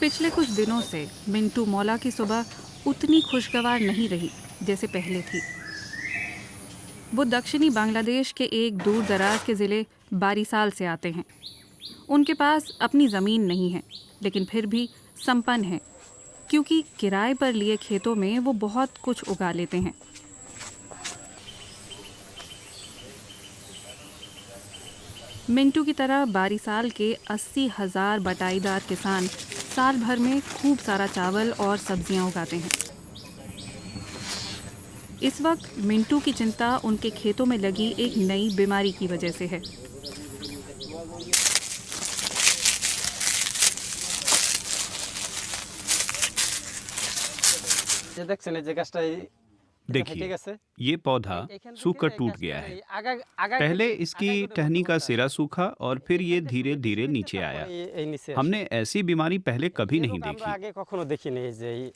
पिछले कुछ दिनों से मिंटू मौला की सुबह उतनी खुशगवार नहीं रही जैसे पहले थी। वो दक्षिणी बांग्लादेश के एक दूर दराज के ज़िले बारिसाल से आते हैं। उनके पास अपनी ज़मीन नहीं है, लेकिन फिर भी संपन्न है, क्योंकि किराए पर लिए खेतों में वो बहुत कुछ उगा लेते हैं। मिंटू की तरह बारिसाल के 80,000 बटाईदार किसान साल भर में खूब सारा चावल और सब्जियां उगाते हैं। इस वक्त मिंटू की चिंता उनके खेतों में लगी एक नई बीमारी की वजह से है। देखिए, ये पौधा सूखकर टूट गया है। पहले इसकी टहनी का सिरा सूखा और फिर ये धीरे धीरे नीचे आया। हमने ऐसी बीमारी पहले कभी नहीं देखी।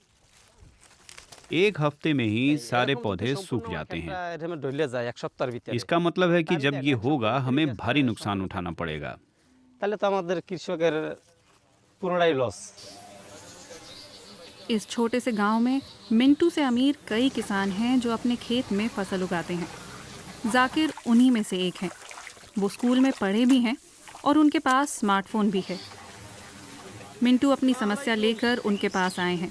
एक हफ्ते में ही सारे पौधे सूख जाते हैं। इसका मतलब है कि जब ये होगा हमें भारी नुकसान उठाना पड़ेगा। इस छोटे से गांव में मिंटू से अमीर कई किसान हैं जो अपने खेत में फसल उगाते हैं। जाकिर उन्हीं में से एक हैं। वो स्कूल में पढ़े भी हैं और उनके पास स्मार्टफोन भी है। मिंटू अपनी समस्या लेकर उनके पास आए हैं।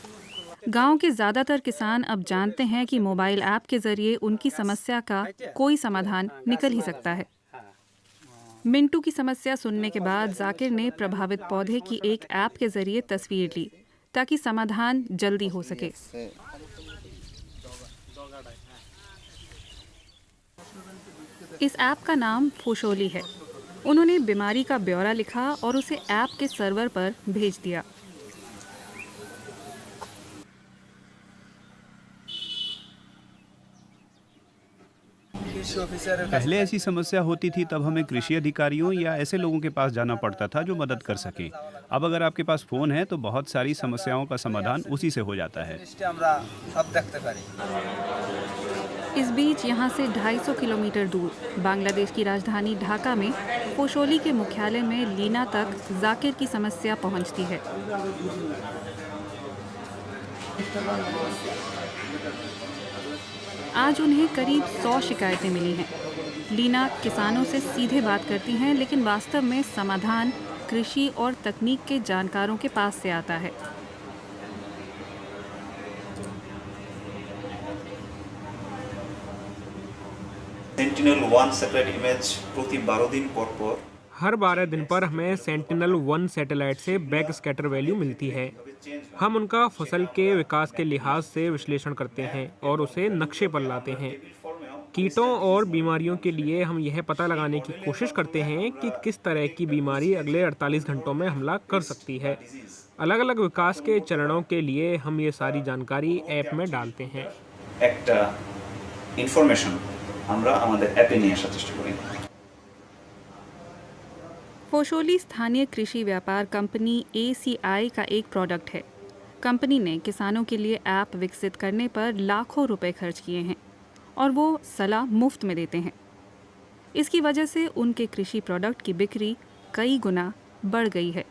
गांव के ज़्यादातर किसान अब जानते हैं कि मोबाइल ऐप के ज़रिए उनकी समस्या का कोई समाधान निकल ही सकता है। मिंटू की समस्या सुनने के बाद जाकिर ने प्रभावित पौधे की एक ऐप के ज़रिए तस्वीर ली, ताकि समाधान जल्दी हो सके। इस ऐप का नाम फोशोली है। उन्होंने बीमारी का ब्यौरा लिखा और उसे ऐप के सर्वर पर भेज दिया। पहले ऐसी समस्या होती थी तब हमें कृषि अधिकारियों या ऐसे लोगों के पास जाना पड़ता था जो मदद कर सके। अब अगर आपके पास फ़ोन है तो बहुत सारी समस्याओं का समाधान उसी से हो जाता है। इस बीच यहाँ से 250 किलोमीटर दूर बांग्लादेश की राजधानी ढाका में फोशोली के मुख्यालय में लीना तक जाकिर की समस्या पहुँचती है। आज उन्हें करीब 100 शिकायतें मिली हैं। लीना किसानों से सीधे बात करती हैं, लेकिन वास्तव में समाधान कृषि और तकनीक के जानकारों के पास से आता है। सेंटिनल-1 सैटेलाइट इमेज प्रति 12 दिन पर हर 12 दिन पर हमें सेंटिनल-1 सैटेलाइट से बैक स्कैटर वैल्यू मिलती है। हम उनका फसल के विकास के लिहाज से विश्लेषण करते हैं और उसे नक्शे पर लाते हैं। कीटों और बीमारियों के लिए हम यह पता लगाने की कोशिश करते हैं कि किस तरह की बीमारी अगले 48 घंटों में हमला कर सकती है। अलग अलग विकास के चरणों के लिए हम ये सारी जानकारी ऐप में डालते हैं। फोशोली स्थानीय कृषि व्यापार कंपनी ACI का एक प्रोडक्ट है। कंपनी ने किसानों के लिए ऐप विकसित करने पर लाखों रुपए खर्च किए हैं और वो सलाह मुफ्त में देते हैं। इसकी वजह से उनके कृषि प्रोडक्ट की बिक्री कई गुना बढ़ गई है।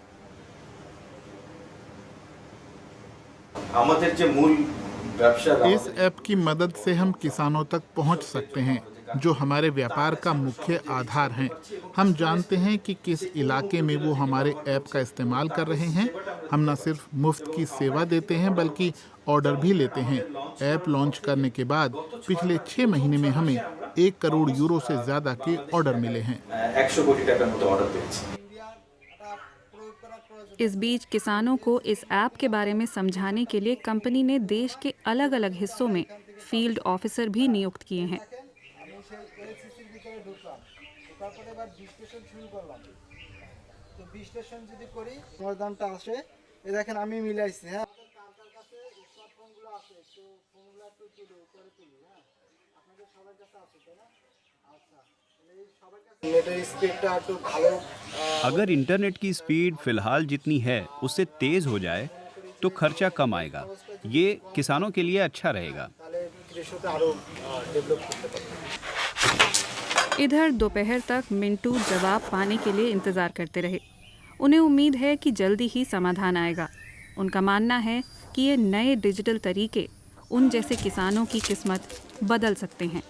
इस ऐप की मदद से हम किसानों तक पहुंच सकते हैं, जो हमारे व्यापार का मुख्य आधार हैं। हम जानते हैं कि किस इलाके में वो हमारे ऐप का इस्तेमाल कर रहे हैं। हम न सिर्फ मुफ्त की सेवा देते हैं बल्कि ऑर्डर भी लेते हैं। ऐप लॉन्च करने के बाद पिछले 6 महीने में हमें 1 करोड़ यूरो से ज़्यादा के ऑर्डर मिले हैं। इस बीच किसानों को इस ऐप के बारे में समझाने के लिए कंपनी ने देश के अलग अलग हिस्सों में फील्ड ऑफिसर भी नियुक्त किए हैं। अगर इंटरनेट की स्पीड फिलहाल जितनी है उससे तेज हो जाए तो खर्चा कम आएगा। ये किसानों के लिए अच्छा रहेगा। इधर दोपहर तक मिंटू जवाब पाने के लिए इंतजार करते रहे। उन्हें उम्मीद है कि जल्दी ही समाधान आएगा। उनका मानना है कि ये नए डिजिटल तरीके उन जैसे किसानों की किस्मत बदल सकते हैं।